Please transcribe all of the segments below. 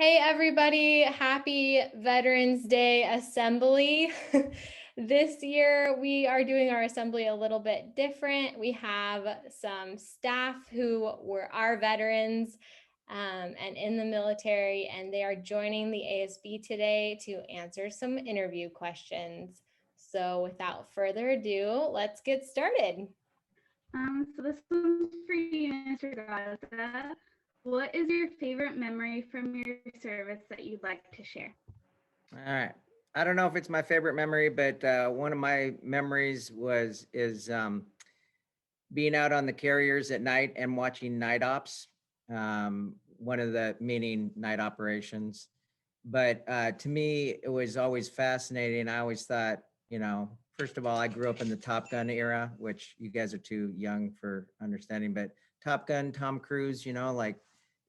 Hey everybody, happy Veterans Day assembly. This year we are doing our assembly a little bit different. We have some staff who were our veterans and in the military, and they are joining the ASB today to answer some interview questions. So without further ado, let's get started. So this one's for you, Mr. Gaza. What is your favorite memory from your service that you'd like to share? All right. I don't know if it's my favorite memory, but one of my memories is being out on the carriers at night and watching night ops. One of the meaning night operations, but to me, it was always fascinating. I always thought, first of all, I grew up in the Top Gun era, which you guys are too young for understanding, but Top Gun, Tom Cruise, like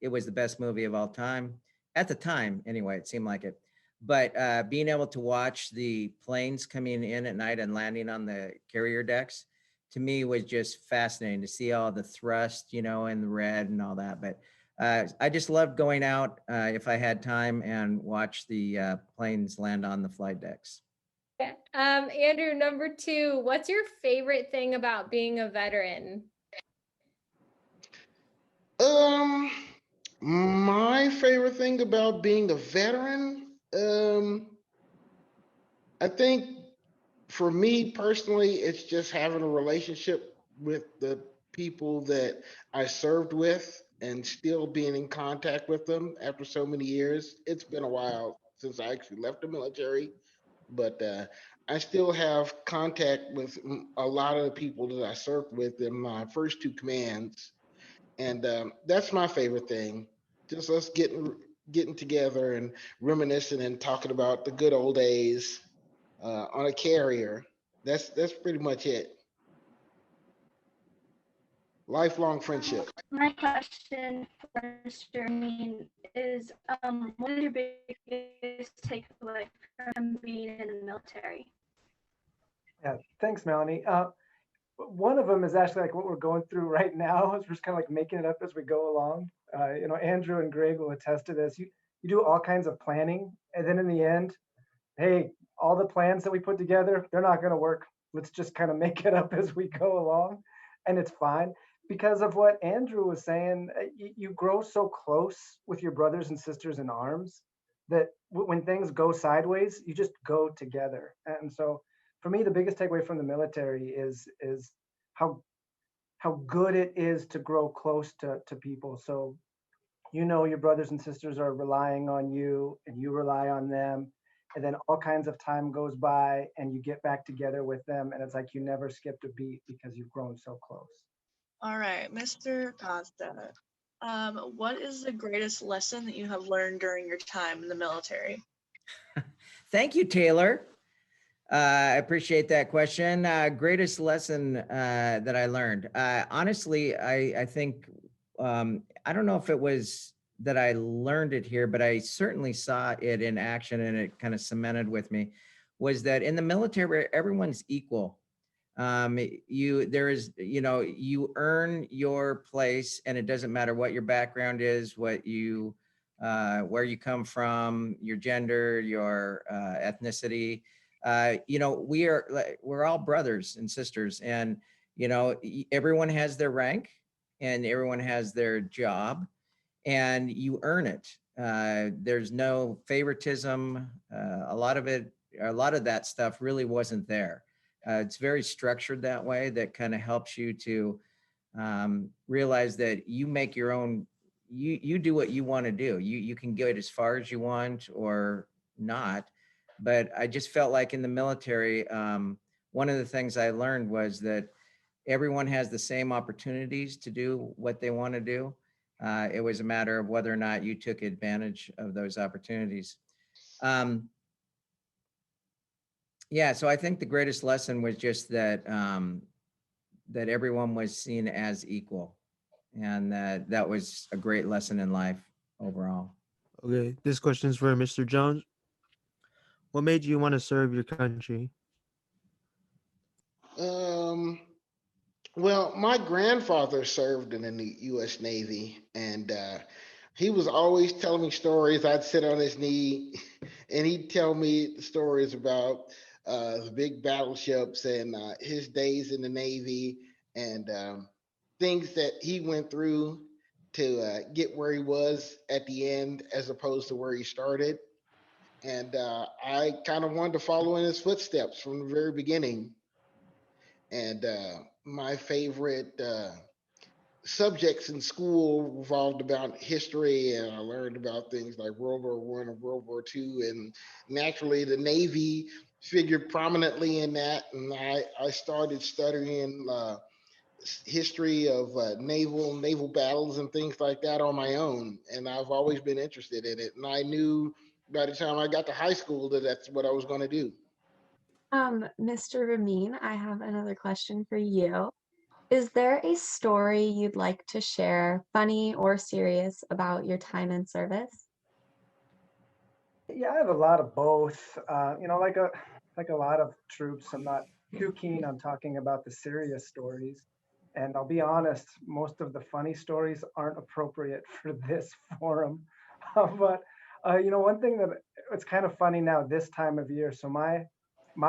it was the best movie of all time at the time. Anyway, it seemed like it. But being able to watch the planes coming in at night and landing on the carrier decks, to me was just fascinating to see all the thrust, and the red and all that. But I just loved going out if I had time and watch the planes land on the flight decks. Andrew, number two, what's your favorite thing about being a veteran? Um, my favorite thing about being a veteran, I think for me personally, it's just having a relationship with the people that I served with and still being in contact with them after so many years. It's been a while since I actually left the military, but I still have contact with a lot of the people that I served with in my first two commands, and that's my favorite thing. Just us getting together and reminiscing and talking about the good old days on a carrier. That's pretty much it. Lifelong friendship. My question for Mr. Amin is, what is your biggest takeaway from being in the military? Yeah, thanks, Melanie. One of them is actually like what we're going through right now. Is we're just kind of like making it up as we go along. Andrew and Greg will attest to this. You do all kinds of planning, and then in the end, hey, all the plans that we put together, they're not going to work. Let's just kind of make it up as we go along, and it's fine because of what Andrew was saying. You grow so close with your brothers and sisters in arms that when things go sideways, you just go together. And so, for me, the biggest takeaway from the military is how how good it is to grow close to people. So your brothers and sisters are relying on you and you rely on them, and then all kinds of time goes by and you get back together with them, and it's like you never skipped a beat because you've grown so close. All right, Mr. Costa. What is the greatest lesson that you have learned during your time in the military? Thank you, Taylor. I appreciate that question. Greatest lesson that I learned. Honestly, I think, I don't know if it was that I learned it here, but I certainly saw it in action and it kind of cemented with me, was that in the military, everyone's equal. You earn your place, and it doesn't matter what your background is, where you come from, your gender, your ethnicity. We're all brothers and sisters, and everyone has their rank and everyone has their job, and you earn it. There's no favoritism. A lot of that stuff really wasn't there. It's very structured that way. That kind of helps you to realize that you make your own. You do what you want to do. You can get as far as you want or not. But I just felt like in the military, one of the things I learned was that everyone has the same opportunities to do what they want to do. It was a matter of whether or not you took advantage of those opportunities. Yeah, so I think the greatest lesson was just that that everyone was seen as equal, and that was a great lesson in life overall. Okay, this question is for Mr. Jones. What made you want to serve your country? Um, well, my grandfather served in the U.S. Navy, and He was always telling me stories. I'd sit on his knee and he'd tell me stories about the big battleships and his days in the Navy and things that he went through to get where he was at the end as opposed to where he started. And I kind of wanted to follow in his footsteps from the very beginning. And my favorite subjects in school revolved about history, and I learned about things like World War I and World War II, and naturally the Navy figured prominently in that. And I started studying history of naval battles and things like that on my own, and I've always been interested in it. And I knew by the time I got to high school that that's what I was going to do. Mr. Ramin, I have another question for you. Is there a story you'd like to share, funny or serious, about your time in service? Yeah, I have a lot of both. Like a lot of troops, I'm not too keen on talking about the serious stories. And I'll be honest, most of the funny stories aren't appropriate for this forum. But one thing that it's kind of funny now this time of year. So my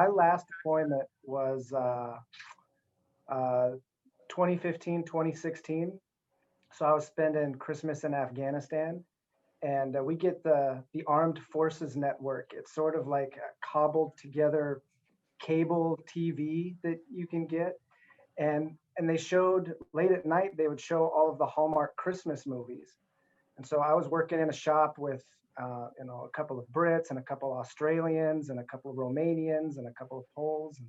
last deployment was uh, 2015, 2016. So I was spending Christmas in Afghanistan, and we get the Armed Forces Network. It's sort of like a cobbled together cable TV that you can get, and they showed late at night. They would show all of the Hallmark Christmas movies, and so I was working in a shop with a couple of Brits and a couple of Australians and a couple of Romanians and a couple of Poles.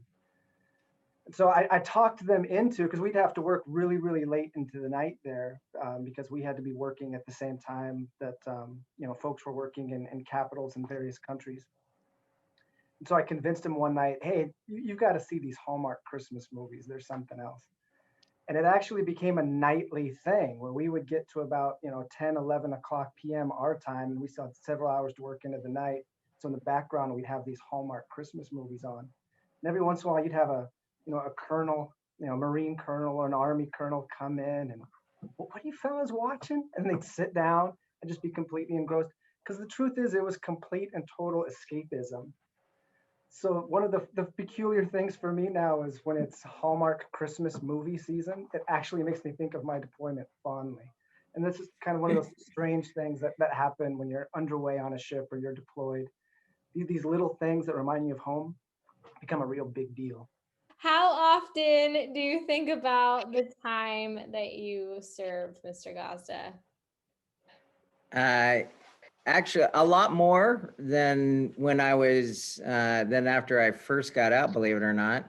And so I talked them into, because we'd have to work really, really late into the night there, because we had to be working at the same time that folks were working in capitals in various countries. And so I convinced them one night, hey, you've got to see these Hallmark Christmas movies. There's something else. And it actually became a nightly thing where we would get to about 10, 11 o'clock p.m. our time, and we still had several hours to work into the night. So in the background, we'd have these Hallmark Christmas movies on. And every once in a while, you'd have a colonel, Marine colonel or an Army colonel come in and, what are you fellas watching? And they'd sit down and just be completely engrossed. Because the truth is, it was complete and total escapism. So one of the peculiar things for me now is when it's Hallmark Christmas movie season, it actually makes me think of my deployment fondly. And this is kind of one of those strange things that happen when you're underway on a ship or you're deployed. These little things that remind you of home become a real big deal. How often do you think about the time that you served, Mr. Gazda? Actually, a lot more than when I was, than after I first got out, believe it or not,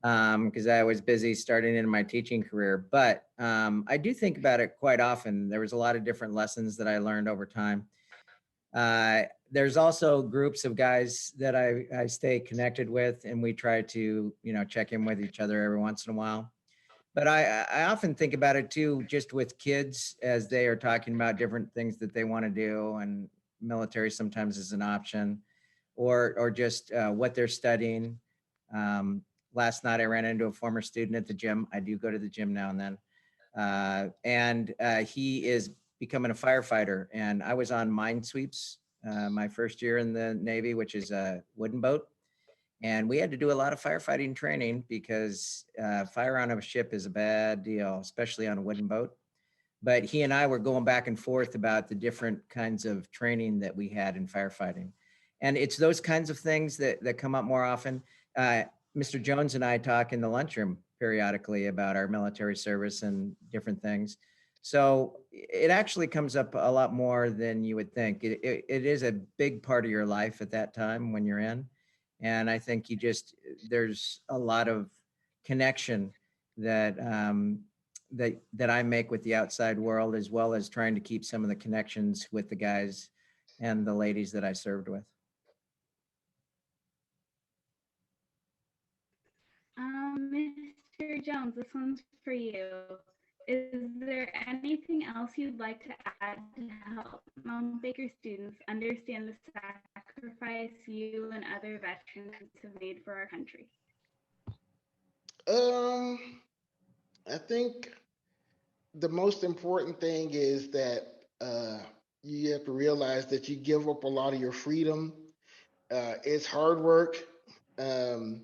because I was busy starting in my teaching career. But I do think about it quite often. There was a lot of different lessons that I learned over time. There's also groups of guys that I stay connected with, and we try to, check in with each other every once in a while. But I often think about it too, just with kids as they are talking about different things that they want to do, and military sometimes is an option, or just what they're studying. Last night I ran into a former student at the gym. I do go to the gym now and then, and he is becoming a firefighter. And I was on mine sweeps my first year in the Navy, which is a wooden boat. And we had to do a lot of firefighting training because fire on a ship is a bad deal, especially on a wooden boat. But he and I were going back and forth about the different kinds of training that we had in firefighting. And it's those kinds of things that come up more often. Mr. Jones and I talk in the lunchroom periodically about our military service and different things. So it actually comes up a lot more than you would think. It is a big part of your life at that time when you're in. And I think there's a lot of connection that that I make with the outside world, as well as trying to keep some of the connections with the guys and the ladies that I served with. Mr. Jones, this one's for you. Is there anything else you'd like to add to help Mount Baker students understand the sacrifice you and other veterans have made for our country? I think the most important thing is that you have to realize that you give up a lot of your freedom. It's hard work. Um,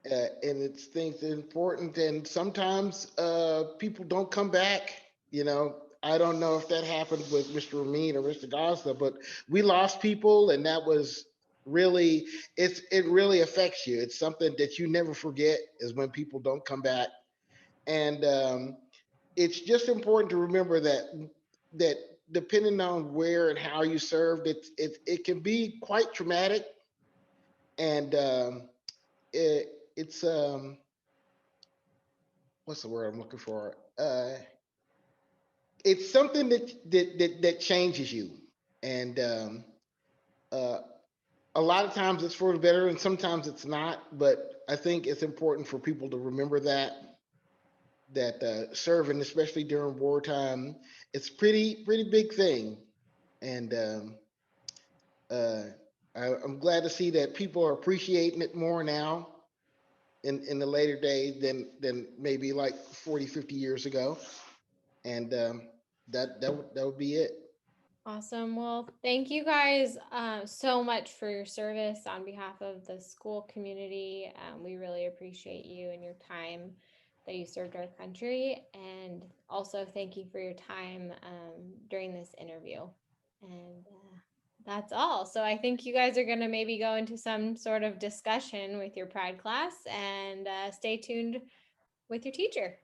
and it's things that are important. And sometimes people don't come back. I don't know if that happened with Mr. Ramin or Mr. Gosda, but we lost people, and that was really it really affects you. It's something that you never forget is when people don't come back. And it's just important to remember that depending on where and how you served, it can be quite traumatic, and it's what's the word I'm looking for? It's something that changes you, and uh, a lot of times it's for the better, and sometimes it's not. But I think it's important for people to remember that serving, especially during wartime, it's pretty big thing, and uh, I'm glad to see that people are appreciating it more now in the later days than maybe like 40, 50 years ago. And that would be it. Awesome. Well, thank you guys so much for your service on behalf of the school community. We really appreciate you and your time that you served our country. And also, thank you for your time during this interview. And that's all. So I think you guys are going to maybe go into some sort of discussion with your Pride class, and stay tuned with your teacher.